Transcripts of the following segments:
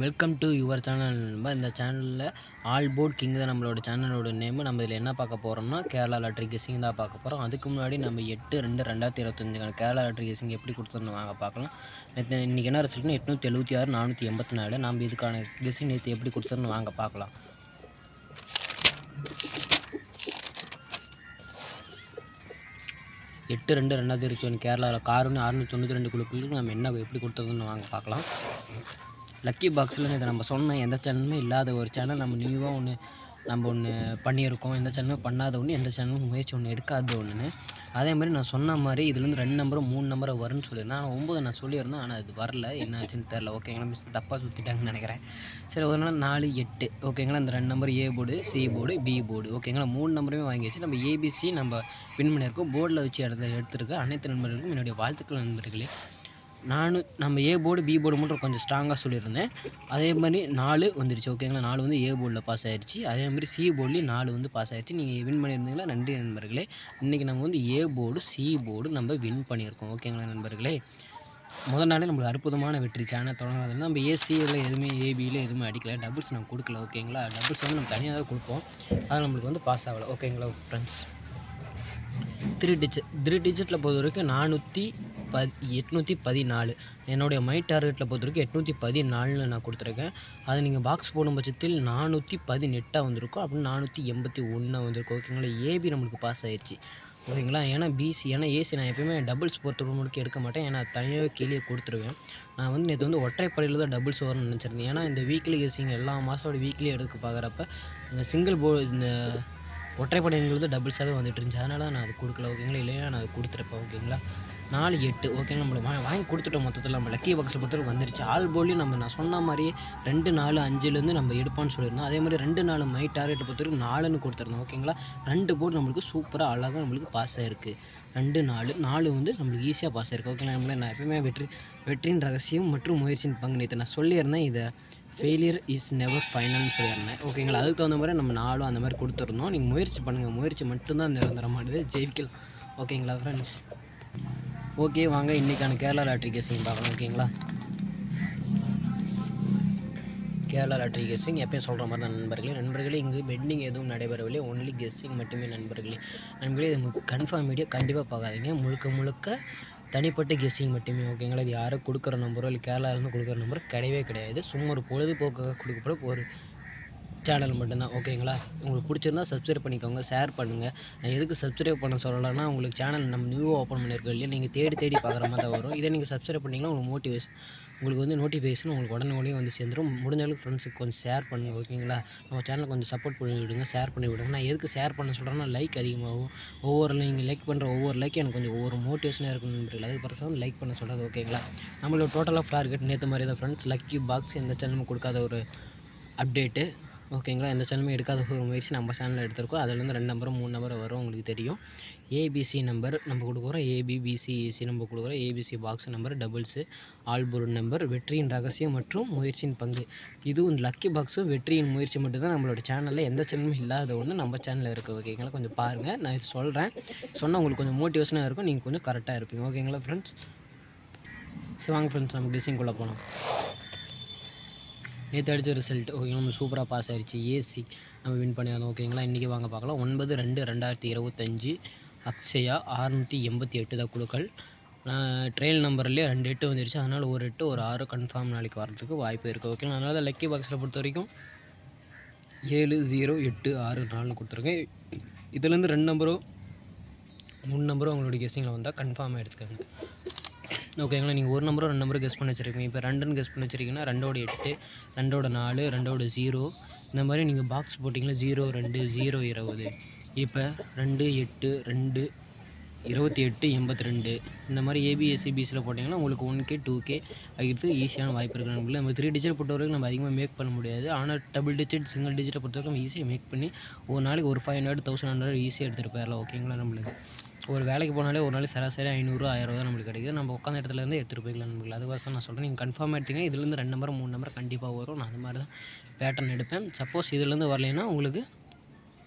Welcome to your channel. இந்த சேனலில் all board king தான் நம்மளோட சேனலோட நேமு. நம்ம இதில் என்ன பார்க்க போகிறோம்னா கேரளா லாட்ரி கெஸ்ஸிங் தான் பார்க்க போகிறோம். அதுக்கு முன்னாடி நம்ம 8/2/2025 கேரளா லாட்ரி கெஸ்ஸிங் எப்படி கொடுத்துருந்தோம் வாங்க பார்க்கலாம். இன்றைக்கி என்ன ரிசல்ட்னா 876 484. நம்ம இதுக்கான கெஸ்ஸிங் நேற்று எப்படி கொடுத்துருந்தோம் வாங்க பார்க்கலாம். எட்டு 2/2021 கேரளாவில் காருன்னு 692 குழுக்களுக்கு நம்ம என்ன எப்படி கொடுத்ததுன்னு வாங்க பார்க்கலாம். லக்கி பாக்ஸில் இதை நம்ம சொன்ன எந்த சேனலுமே இல்லாத ஒரு சேனல் நம்ம நியூவாக ஒன்று பண்ணியிருக்கோம். எந்த சேனலுமே பண்ணாத ஒன்று, எந்த சேனலும் முயற்சி எடுக்காத ஒன்றுன்னு. அதே மாதிரி நான் சொன்ன மாதிரி இதுலேருந்து 2 நம்பரும் 3 நம்பரை வரும்னு சொல்லியிருந்தேன். ஆனால் 9 நான் சொல்லியிருந்தேன், ஆனால் அது வரல, என்ன ஆச்சுன்னு தெரில. ஓகேங்களா, மிஸ் தப்பாக சுற்றிட்டாங்கன்னு நினைக்கிறேன். சரி, ஒரு நாள் 4 8 ஓகேங்களா. இந்த 2 number A board, C board, B board ஓகேங்களா. 3 நம்பருமே வாங்கிடுச்சு. நம்ம ஏபிசி நம்ம வின் பண்ணியிருக்கோம். போர்டில் வச்சு எடுத்துருக்க அனைத்து நண்பர்களுக்கும் என்னுடைய வாழ்த்துக்கள் நண்பர்களே. நம்ம ஏ போர்டு பி போர்டு மட்டும் கொஞ்சம் ஸ்ட்ராங்காக சொல்லியிருந்தேன். அதே மாதிரி 4 வந்துடுச்சு ஓகேங்களா. 4 வந்து ஏ போர்டில் பாஸ் ஆகிடுச்சு. அதே மாதிரி சி போர்ட்லேயும் 4 வந்து பாஸ் ஆகிடுச்சு. நீங்கள் வின் பண்ணியிருந்தீங்களா, நன்றி நண்பர்களே. இன்றைக்கி நம்ம வந்து ஏ போர்டு சி போர்டு நம்ம வின் பண்ணியிருக்கோம் ஓகேங்களா நண்பர்களே. முதல் நாளே நம்மளுக்கு அற்புதமான வெற்றி. சேனல் தொடங்கிறதுனா நம்ம ஏசியில் எதுவுமே ஏபியில் எதுவுமே அடிக்கலை, டபுள்ஸ் நம்ம கொடுக்கல ஓகேங்களா. டபுள்ஸ் வந்து நம்ம தனியாக தான் கொடுப்போம், அது நம்மளுக்கு வந்து பாஸ் ஆகலை ஓகேங்களா ஃப்ரெண்ட்ஸ். 3 டிஜிட்டில் பொறுத்த வரைக்கும் 814. என்னுடைய மை டார்கெட்டில் பொறுத்த வரைக்கும் 814 நான் கொடுத்துருக்கேன். அதை நீங்கள் பாக்ஸ் போடும் பட்சத்தில் 418 வந்திருக்கும், அப்படின்னு 481 வந்திருக்கும் ஓகேங்களா. ஏபி நம்மளுக்கு பாஸ் ஆயிடுச்சு ஓகேங்களா. ஏன்னா பிசி, ஏன்னா ஏசி நான் எப்போயுமே டபுள்ஸ் பொறுத்தவரைக்கும் எடுக்க மாட்டேன், ஏன்னா தனியாகவே கீழே கொடுத்துருவேன். நான் வந்து நேற்று வந்து ஒற்றைப்படையில் தான் டபுள்ஸ் வரும்னு நினச்சிருந்தேன். ஏன்னா இந்த வீக்லி கெஸ்ஸிங் எல்லா மாதத்தோட வீக்லி எடுக்க பார்க்குறப்ப இந்த சிங்கிள் போர்டு இந்த ஒற்றைப்படைங்கிறது டபுள்ஸாகவே வந்துட்டு இருந்துச்சு. அதனால நான் அது கொடுக்கல ஓகேங்களா. இல்லையா நான் அது கொடுத்துருப்பேன் ஓகேங்களா. 4 8 ஓகேங்களா. நம்மளுக்கு வாங்கி கொடுத்துட்டோம். மொத்தத்தில் நம்ம லக்கி பாக்ஸை பொறுத்தவரைக்கும் வந்துருச்சு. ஆல் போர்ட்லேயும் நான் சொன்ன மாதிரியே 2 4 5லேருந்து நம்ம எடுப்பான்னு சொல்லியிருந்தோம். அதே மாதிரி 2 4 மை டார்கெட்டை பொறுத்தவரைக்கும் 4ன்னு கொடுத்துருந்தோம் ஓகேங்களா. 2 போர்டு நம்மளுக்கு சூப்பராக அழகாக நம்மளுக்கு பாஸ் ஆகிருக்கு. 2 4 வந்து நம்மளுக்கு ஈஸியாக பாஸ் ஆகிருக்கு ஓகேங்களா. நான் எப்பவுமே வெற்றியின் ரகசியம் மற்றும் முயற்சியின் பங்கு நேற்று நான் சொல்லியிருந்தேன். இதை ஃபெயிலியர் இஸ் நெவர் ஃபைனல்னு சொல்லியிருந்தேன் ஓகேங்களா. அதுக்கு தகுந்த மாதிரி நம்ம 4 அந்த மாதிரி கொடுத்துருந்தோம். நீங்கள் முயற்சி பண்ணுங்கள், முயற்சி மட்டும்தான் நிரந்தரமானது, ஜெயிக்கலாம் ஓகேங்களா ஃப்ரெண்ட்ஸ். ஓகே, வாங்க இன்றைக்கான கேரளா லாட்ரி கெஸ்ஸிங் பார்க்கலாம் ஓகேங்களா. கேரளா லாட்ரி கெஸ்ஸிங் எப்பயும் சொல்கிற மாதிரி தான் நண்பர்களே. இங்கு பெட்டிங் எதுவும் நடைபெறவில்லை, ஒன்லி கெஸ்ஸிங் மட்டுமே நண்பர்களே. இது கன்ஃபார்ம் வீடியோ கண்டிப்பாக பார்க்காதீங்க, முழுக்க தனிப்பட்ட கெஸ்ஸிங் மட்டுமே ஓகேங்களா. இது யாரும் கொடுக்குற நம்பரோ இல்லை கேரளாவிலேருந்து கொடுக்குற நம்பரோ கிடையாது. சும்மா ஒரு பொழுதுபோக்காக கொடுக்கப்பட ஒரு சேனல் மட்டும்தான் ஓகேங்களா. உங்களுக்கு பிடிச்சிருந்தா சப்ஸ்கிரைப் பண்ணிக்கோங்க, ஷேர் பண்ணுங்கள். நான் எதுக்கு சப்ஸ்கிரைப் பண்ண சொல்லலைன்னா, உங்களுக்கு சேனல் நம்ம நியூவாக ஓப்பன் பண்ணியிருக்கோம் இல்லையா, நீங்கள் தேடி பார்க்குற மாதிரி தான் வரும். இதை நீங்கள் சப்ஸ்கிரைப் பண்ணிங்கன்னா உங்களுக்கு வந்து நோட்டிஃபிகேஷன் உங்களுக்கு உடனே வந்து சேர்ந்துடும். முடிஞ்ச அளவுக்கு ஃப்ரெண்ட்ஸுக்கு கொஞ்சம் ஷேர் பண்ணுங்கள் ஓகேங்களா. நம்ம சேனலை கொஞ்சம் சப்போர்ட் பண்ணி விடுங்க, ஷேர் பண்ணி விடுங்க. நான் எதுக்கு ஷேர் பண்ண சொல்கிறேன்னா, லைக் அதிகமாகும். நீங்கள் லைக் பண்ணுற ஒவ்வொரு லைக்கும் எனக்கு கொஞ்சம் ஒவ்வொரு மோட்டிவேஷனாக இருக்கும் நண்பர்கள். அதுக்கு பர்சன் லைக் பண்ண சொல்கிறது ஓகேங்களா. நம்மளோட டோட்டலாக டார்கெட் நேற்று மாதிரி தான் ஃப்ரெண்ட்ஸ். லக்கி பாக்ஸ் எந்த சேனலும் கொடுக்காத ஒரு அப்டேட்டு ஓகேங்களா. எந்த சேனலுமே எடுக்காத ஒரு முயற்சி நம்ம சேனலில் எடுத்திருக்கோம். அதுலேருந்து 2 நம்பரும் 3 நம்பரும் வரும், உங்களுக்கு தெரியும். ஏபிசி நம்பர் நம்ம கொடுக்குறோம், ஏபிபிசி ஏசி நம்ம கொடுக்குறோம். ABC box number, doubles, all board number, வெற்றியின் ரகசியம் மற்றும் முயற்சியின் பங்கு. இதுவும் லக்கி பாக்ஸும் வெற்றியின் முயற்சி மட்டும்தான் நம்மளோட சேனலில், எந்த சேனலும் இல்லாத ஒன்று நம்ம சேனலில் இருக்குது ஓகேங்களா. கொஞ்சம் பாருங்கள், நான் இது சொன்னால் உங்களுக்கு கொஞ்சம் மோட்டிவேஷனாக இருக்கும், நீங்கள் கொஞ்சம் கரெக்டாக இருப்பீங்க ஓகேங்களா ஃப்ரெண்ட்ஸ். சரி வாங்க ஃப்ரெண்ட்ஸ், நம்ம கெஸ்ஸிங்குள்ளே போகலாம். நேற்று அடித்த ரிசல்ட் ஓகேங்களா, நம்ம சூப்பராக பாஸ் ஆகிடுச்சு. ஏசி நம்ம வின் பண்ணியிருந்தோம் ஓகேங்களா. இன்றைக்கி வாங்க பார்க்கலாம். 9/2/2025 அக்ஷயா 688 தான் குழுக்கள். ட்ரெயில் நம்பர்லேயே 2 8 வந்துடுச்சு. அதனால் ஒரு 8 ஒரு 6 கன்ஃபார்ம் நாளைக்கு வரதுக்கு வாய்ப்பு இருக்குது ஓகேங்களா. அதனால தான் லக்கி பாக்ஸில் பொறுத்த வரைக்கும் 7 0 8 6 4 கொடுத்துருக்கேன். இதுலேருந்து 2 நம்பரோ 3 நம்பரோ அவங்களுடைய கெஸ்ஸிங்கில் வந்தால் கன்ஃபார்மாக எடுத்துக்கோங்க ஓகேங்களா. நீங்கள் ஒரு நம்பரோ 2 நம்பரும் கெஸ் பண்ணி வச்சுருக்கீங்க. இப்போ 2ன்னு கெஸ் பண்ணி வச்சுருக்கீங்கன்னா 2 8 2 4 2 0 இந்த மாதிரி நீங்கள் பாக்ஸ் போட்டிங்கன்னா 0 2 0 20. இப்போ 2 8 2 28 82 இந்த மாதிரி ஏபிஎஸ்சிபிசியில் போட்டிங்கன்னா உங்களுக்கு 1K 2K ஆகிட்டு ஈஸியான வாய்ப்பு இருக்குது. நம்ம 3 டிஜிட் பொறுத்த வரைக்கும் நம்ம அதிகமாக மேக் பண்ண முடியாது. ஆனால் டபுள் டிஜிட் சிங்கிள் டிஜிட்டை பொறுத்த வரைக்கும் நம்ம ஈஸியாக மேக் பண்ணி ஒரு நாளைக்கு ஒரு 500 1100 ஈஸியாக எடுத்துகிட்டு போயிடலாம் ஓகேங்களா. நம்மளுக்கு ஒரு வேலைக்கு போனாலே ஒரு நாளைக்கு சராசரி 500 1000 தான் நம்மளுக்கு கிடைக்குது. நம்ம உட்காந்த இடத்துலேருந்து எடுத்துகிட்டு போய்க்கலாம் நம்மளுக்கு. அதுவாக நான் சொல்கிறேன், நீங்கள் கன்ஃபார்மாக எடுத்தீங்கன்னா இதுலேருந்து 2 நம்பர் 3 நம்பர் கண்டிப்பாக வரும். நான் அது மாதிரி தான் பேட்டர்ன் எடுப்பேன். சப்போஸ் இதுலேருந்து வரலைன்னா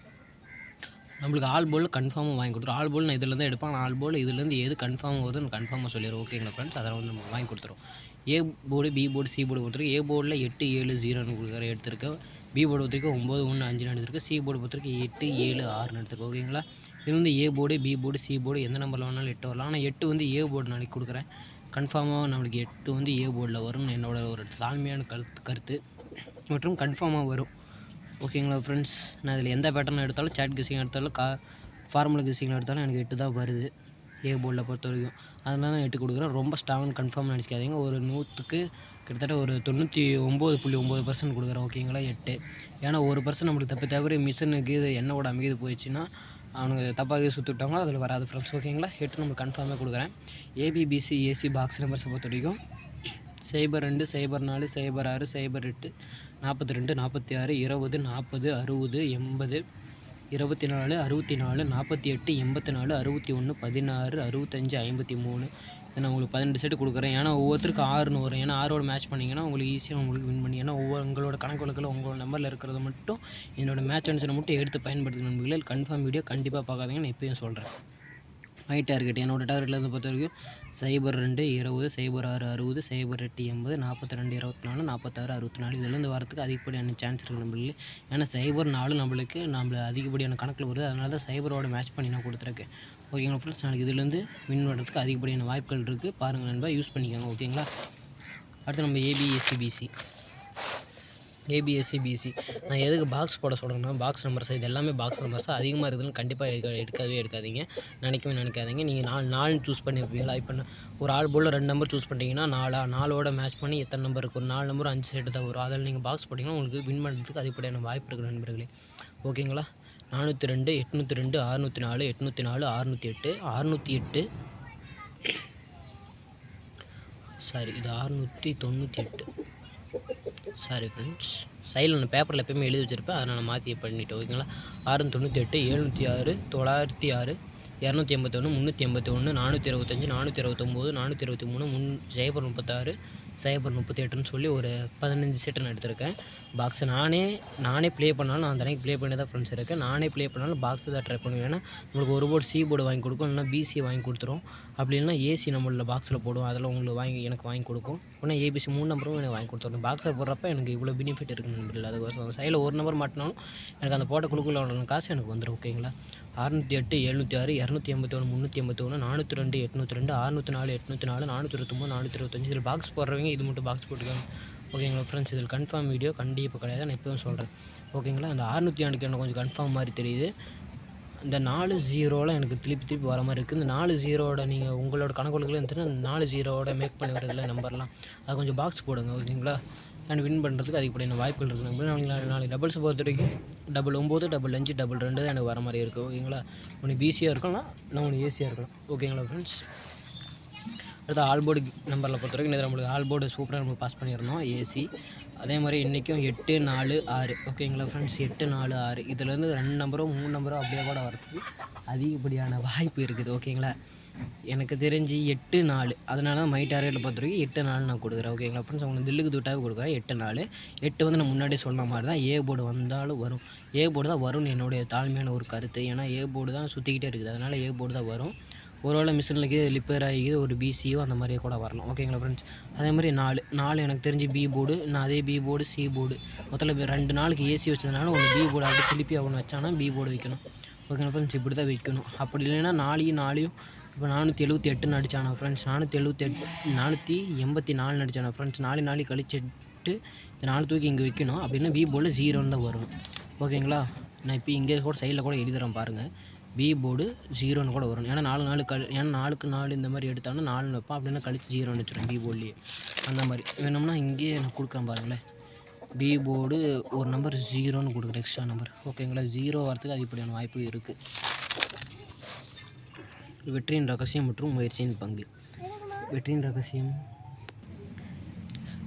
நம்மளுக்கு ஆல் போல் கன்ஃபார்மாக வாங்கி கொடுத்துரும். ஆல் போல் நான் இதில் தான் எடுப்பேன். ஆல் போல் இதுலேருந்து எது கன்ஃபார்மாக வருது நான் கன்ஃபார்மாக சொல்லிடுறோம் ஓகேங்களா ஃப்ரெண்ட்ஸ். அதை வந்து நம்ம வாங்கி கொடுத்துருவோம். A board, B board, C board பொறுத்தவரைக்கும் ஏ போர்டில் 8 7 0ன்னு கொடுக்குறேன் எடுத்திருக்கேன். பி போர்டு பொறுத்தவரைக்கும் 9 1 5 எடுத்திருக்கேன். சி போர்டு பொறுத்தவரைக்கும் 8 7 6 எடுத்திருக்கேன். ஓகேங்களா. இது வந்து A board, B board, C board எந்த நம்பரில் வேணாலும் 8 வரலாம். ஆனால் 8 வந்து ஏ போர்டு நாளைக்கு கொடுக்குறேன். கன்ஃபார்மாக நம்மளுக்கு 8 வந்து ஏ போர்டில் வரும்னு என்னோட ஒரு தாழ்மையான கருத்து மற்றும் கன்ஃபார்மாக வரும். ஓகேங்களா ஃப்ரெண்ட்ஸ். நான் இதில் எந்த பேட்டர்ன் எடுத்தாலும் சேட் கெஸ்ஸிங் எடுத்தாலும் ஃபார்முலா கெஸ்ஸிங் எடுத்தாலும் எனக்கு 8 தான் வருது ஏ போர்டில் பொறுத்த வரைக்கும். அதனால நான் 8 கொடுக்குறேன். ரொம்ப ஸ்ட்ராங் கன்ஃபார்ம் நினச்சிக்காதீங்க. ஒரு 100க்கு கிட்டத்தட்ட ஒரு 99.9% கொடுக்குறேன். ஓகேங்களா 8. ஏன்னா 1% நம்மளுக்கு தவிர மிஷினுக்கு இது எண்ணெயோட அமைதி போயிடுச்சுன்னா அவனுங்க தப்பாக சுற்றிவிட்டாங்களோ அதில் வராது ஃப்ரெண்ட்ஸ். ஓகேங்களா 8 நம்மளுக்கு கன்ஃபார்மாக கொடுக்குறேன். ஏபிபிசி ஏசி பாக்ஸ் நம்பர்ஸை பொறுத்த வரைக்கும் 02 04 06 08 42 46 20 40 60 80 24 64 48 84 61 16 65 53. இதை நான் உங்களுக்கு 12 செட்டு கொடுக்குறேன். ஏன்னா ஒவ்வொருத்தருக்கு 6ன்னு வரும். ஏன்னா 6ஓட மேட்ச் பண்ணிங்கன்னா உங்களுக்கு ஈஸியாக உங்களுக்கு வின் பண்ணி. ஏன்னா உங்களோட கணக்கு வழக்கில் உங்களோட நம்பரில் இருக்கிறத மட்டும் என்னோடய மேட்ச் ஆன்சரை மட்டும் எடுத்து பயன்படுத்த நண்பர்களே. கன்ஃபார்ம் வீடியோ கண்டிப்பாக பார்க்காதீங்க. நான் இப்போயும் சொல்கிறேன். மை டார்கெட் என்னோடய டார்கெட்டில் இருந்து பொறுத்த வரைக்கும் 02 20 06 60 08 80 42 24 46 64. இதுலேருந்து வரத்துக்கு அதிகப்படியான சான்ஸ் இருக்குது நம்மளுக்கு. ஏன்னா 04 நம்மளுக்கு அதிகப்படியான கணக்கில் வருது. அதனால தான் சைபரோட மேட்ச் பண்ணி நான் கொடுத்துருக்கேன். ஓகேங்களா ஃப்ரெண்ட்ஸ். நாளைக்கு இதுலேருந்து வின் பண்ணுறதுக்கு அதிகப்படியான வாய்ப்புகள் இருக்குது. பாருங்கள் நண்பா, யூஸ் பண்ணிக்கோங்க. ஓகேங்களா. அடுத்து நம்ம ஏபிஎஸ்சிபிசி நான் எதுக்கு பாக்ஸ் போட சொல்கிறேன்னா பாக்ஸ் நம்பர்ஸ் இது எல்லாமே பாக்ஸ் நம்பர்ஸ் அதிகமாக இருக்குதுன்னு கண்டிப்பாக எடுக்காதீங்க. நினைக்காதீங்க. நீங்கள் 4 சூஸ் பண்ணியிருப்பீங்களா. இப்போ ஒரு ஆள் போல் 2 நம்பர் சூஸ் பண்ணிட்டீங்கன்னா 4ஓட மேட்ச் பண்ணி எத்தனை நம்பர் இருக்கும், ஒரு 4 நம்பர் 5 செட்டு தான் வரும். அதில் நீங்கள் பாக்ஸ் போட்டிங்கன்னா உங்களுக்கு வின் பண்ணுறதுக்கு அதிகப்படியான வாய்ப்பு இருக்குது நண்பர்களே. ஓகேங்களா. 402 802 604 804 608 608 சாரி இது 698 சாரி ஃப்ரெண்ட்ஸ். சைடில் நான் பேப்பரில் எப்போயுமே எழுதி வச்சுருப்பேன். அதை நான் மாற்றி பண்ணிவிட்டேன். ஓகேங்களா. 698 706 906 281 381 425 429 423 036 038ன்னு சொல்லி ஒரு 15 செட்டு நான் எடுத்திருக்கேன். பாக்ஸை நானே ப்ளே பண்ணாலும் நான் அந்த அன்றைக்கி ப்ளே பண்ணி தான் ஃப்ரெண்ட்ஸ் இருக்கேன். நானே ப்ளே பண்ணாலும் பாக்ஸை தான் ட்ரை பண்ணுவேன். ஏன்னா உங்களுக்கு ஒரு போர்டு சி போர்டு வாங்கி கொடுக்கும், இல்லைனா பிசி வாங்கி கொடுத்துரும். அப்படி இல்லைனா ஏசி நம்மள பாக்ஸில் போடுவோம். அதில் உங்களுக்கு எனக்கு வாங்கி கொடுக்கும். இல்லைனா ஏபிசி 3 நம்பரும் எனக்கு வாங்கி கொடுத்துரும். பாக்ஸில் போடுறப்ப எனக்கு இவ்வளோ பெனிஃபிட் இருக்குன்னு நம்பர். அதுக்கு சைடில் ஒரு நம்பர் மாட்டினாலும் எனக்கு அந்த போட்ட குழுக்குள்ள காசு எனக்கு வந்துடும். ஓகேங்களா. 608 706 281 381 402 802 604 804 429 425. இதில் பாக்ஸ் போடுறவங்க இது மட்டும் பாக்ஸ் போட்டுக்காங்க. ஓகேங்களா ஃப்ரெண்ட்ஸ். இதில் கன்ஃபார்ம் வீடியோ கண்டிப்பாக கிடையாது. நான் இப்போவும் சொல்கிறேன். ஓகேங்களா. அந்த 602 எனக்கு கொஞ்சம் கன்ஃபார்ம் மாதிரி தெரியுது. இந்த 4-0 எனக்கு திருப்பி வர மாதிரி இருக்குது. இந்த 4-0 நீங்கள் உங்களோட கணக்குகளுக்குள்ள இருந்துச்சுன்னா 4-0 மேக் பண்ணி வரதில்ல நம்பர்லாம். அது கொஞ்சம் பாக்ஸ் போடுங்க. ஓகேங்களா. நான் வின் பண்ணுறதுக்கு அதிகப்படியான வாய்ப்புகள் இருக்குது. நாளைக்கு டபுள்ஸ் பொறுத்த வரைக்கும் 99 55 22 தான் எனக்கு வர மாதிரி இருக்குது. ஓகேங்களா. ஒன்று பிசியாக இருக்கலாம், நான் ஒன்று ஏசியாக இருக்கலாம். ஓகேங்களா ஃப்ரெண்ட்ஸ். அடுத்து ஆல்போர்டு நம்பரில் பொறுத்த வரைக்கும் நம்மளுக்கு ஆல்போர்டு சூப்பராக நம்ம பாஸ் பண்ணிடணும் ஏசி. அதே மாதிரி இன்றைக்கும் 8 4 6. ஓகேங்களா ஃப்ரெண்ட்ஸ். 8 4 6 இதுலேருந்து 2 நம்பரோ 3 நம்பரோ அப்படியே கூட வரதுக்கு அதிகப்படியான வாய்ப்பு இருக்குது. ஓகேங்களா. எனக்கு தெரிஞ்சு 8 4. அதனால தான் மை டார்கெட்டில் பொறுத்த வரைக்கும் 8 4 நான் கொடுக்குறேன். ஓகேங்களா ஃப்ரெண்ட்ஸ். உங்களுக்கு தில்லுக்கு துட்டாவே கொடுக்குறேன். 8 4 8 வந்து நான் முன்னாடியே சொன்ன மாதிரி தான் ஏ போர்டு வந்தாலும் வரும். ஏ போர்டு தான் வரும்னு என்னுடைய தாழ்மையான ஒரு கருத்து. ஏன்னா ஏ போர்டு தான் சுற்றிக்கிட்டே இருக்குது. அதனால் ஏ போர்டு தான் வரும். ஒருவேளை மிஷினுக்கு லிப்பேர் ஆகி ஒரு பிசியோ அந்த மாதிரியே கூட வரலாம். ஓகேங்களா ஃப்ரெண்ட்ஸ். அதே மாதிரி 4 எனக்கு தெரிஞ்சு பி போர்டு. நான் அதே பி போர்டு சி போர்டு மொத்தத்தில் 2 நாளுக்கு ஏசி வச்சதுனால ஒன்று பி போர்டு அப்படி திருப்பி ஒன்று வச்சானா பி போர்டு வைக்கணும். ஓகேங்களா ஃப்ரெண்ட்ஸ். இப்படி தான் வைக்கணும். அப்படி இல்லைன்னா 4 இப்போ 478 அடித்தானா ஃப்ரெண்ட்ஸ். 484 அடித்தானா ஃப்ரெண்ட்ஸ். 4 கழிச்சிட்டு இந்த 4 தூக்கி இங்கே வைக்கணும். அப்படின்னா பி போர்டில் 0ன்னு தான் வரணும். ஓகேங்களா. நான் இப்போ இங்கே கூட சைடில் கூட எழுதுகிறேன் பாருங்கள். பி போர்டு 0ன்னு கூட வரும். ஏன்னா 4 ஏன்னா 4க்கு 4 இந்த மாதிரி எடுத்தாங்கன்னா 4 வைப்பேன். அப்படின்னா கழிச்சு 0ன்னு வச்சுருவேன் பி போர்ட்லேயே. அந்த மாதிரி வேணும்னா இங்கேயே நான் கொடுக்குறேன் பாருங்களேன். பி போர்டு ஒரு நம்பர் 0ன்னு கொடுக்குறேன் எக்ஸ்ட்ரா நம்பர். ஓகேங்களா. 0 வரத்துக்கு அதிகப்படியான வாய்ப்பு இருக்குது. வெற்றியின் ரகசியம் மற்றும் முயற்சியின் பங்கு. வெற்றியின் ரகசியம்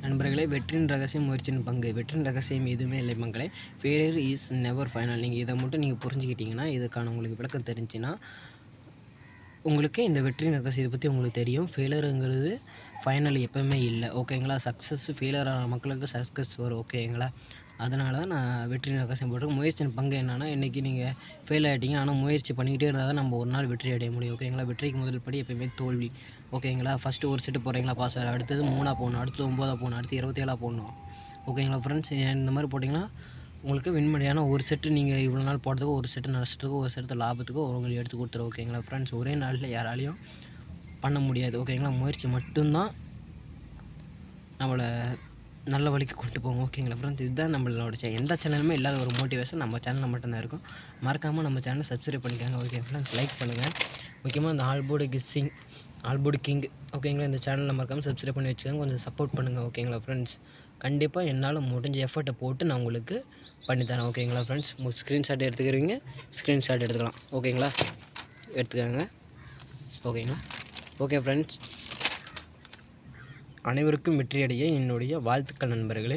நண்பர்களே, வெற்றியின் ரகசியம் முயற்சியின் பங்கு. வெற்றியின் ரகசியம் எதுவுமே இல்லை மக்களே. Failure is never final. நீங்கள் இதை மட்டும் நீங்கள் புரிஞ்சுக்கிட்டீங்கன்னா, இதுக்கான உங்களுக்கு விளக்கம் தெரிஞ்சுன்னா உங்களுக்கு இந்த வெற்றியின் ரகசியத்தை பற்றி உங்களுக்கு தெரியும். ஃபெயிலியருங்கிறது ஃபைனல் எப்போவுமே இல்லை. ஓகேங்களா. சக்ஸஸ் ஃபெயிலியர் ஆன மக்களுக்கு சக்ஸஸ் வரும். ஓகேங்களா. அதனால தான் நான் வெற்றி ரகசியம் போட்டிருக்கேன். முயற்சியின் பங்கு என்னென்னா, இன்றைக்கி நீங்கள் ஃபெயில் ஆகிட்டீங்க, ஆனால் முயற்சி பண்ணிக்கிட்டே இருந்தால் தான் நம்ம ஒரு நாள் வெற்றி அடைய முடியும். ஓகேங்களா? வெற்றிக்கு முதல் படி எப்பயுமே தோல்வி. ஓகேங்களா? ஃபஸ்ட்டு ஒரு செட்டு போடுறீங்களா, பாஸ் ஆகிற, அடுத்தது 3ஆக போடணும், அடுத்தது 9ஆக போடணும், அடுத்து 27ஆக போடணும். ஓகேங்களா ஃப்ரெண்ட்ஸ்? இந்த மாதிரி போட்டிங்கன்னா உங்களுக்கு வின் பண்ணி, ஏன்னா ஒரு செட்டு நீங்கள் இவ்வளோ நாள் போடுறதுக்கு ஒரு செட்டு நஷ்டத்துக்கோ ஒரு செட்டு லாபத்துக்கோ உங்களுக்கு எடுத்து கொடுத்துரும். ஓகேங்களா ஃப்ரெண்ட்ஸ்? ஒரே நாளில் யாராலையும் பண்ண முடியாது. ஓகேங்களா? முயற்சி மட்டும்தான் நம்மளை நல்ல வழிக்கு கொண்டு போகும். ஓகேங்களா ஃப்ரெண்ட்ஸ்? இதுதான் நம்மளோட எந்த சேனலுமே இல்லாத ஒரு மோட்டிவேஷன் நம்ம சேனலில் மட்டும்தான் இருக்கும். மறக்காமல் நம்ம சேனலை சப்ஸ்கிரைப் பண்ணிக்காங்க. Okay friends? லைக் பண்ணுங்கள். முக்கியமாக இந்த ஆல்போர்டு கெஸ்ஸிங், ஆல்போர்டு கிங், ஓகேங்களா, இந்த சேனலில் மறக்காமல் சப்ஸ்கிரைப் பண்ணி வச்சுக்கோங்க. கொஞ்சம் சப்போர்ட் பண்ணுங்கள். ஓகேங்களா ஃப்ரெண்ட்ஸ்? கண்டிப்பாக என்னால் முடிஞ்ச எஃபர்ட்டை போட்டு நான் உங்களுக்கு பண்ணித்தரேன். ஓகேங்களா ஃப்ரெண்ட்ஸ்? ஸ்க்ரீன்ஷாட் எடுத்துக்கிறீங்க, ஸ்க்ரீன்ஷாட் எடுத்துக்கலாம். ஓகேங்களா? எடுத்துக்கோங்க. ஓகேங்களா? ஓகே ஃப்ரெண்ட்ஸ், அனைவருக்கும் வெற்றியடைய என்னுடைய வாழ்த்துக்கள் நண்பர்களே.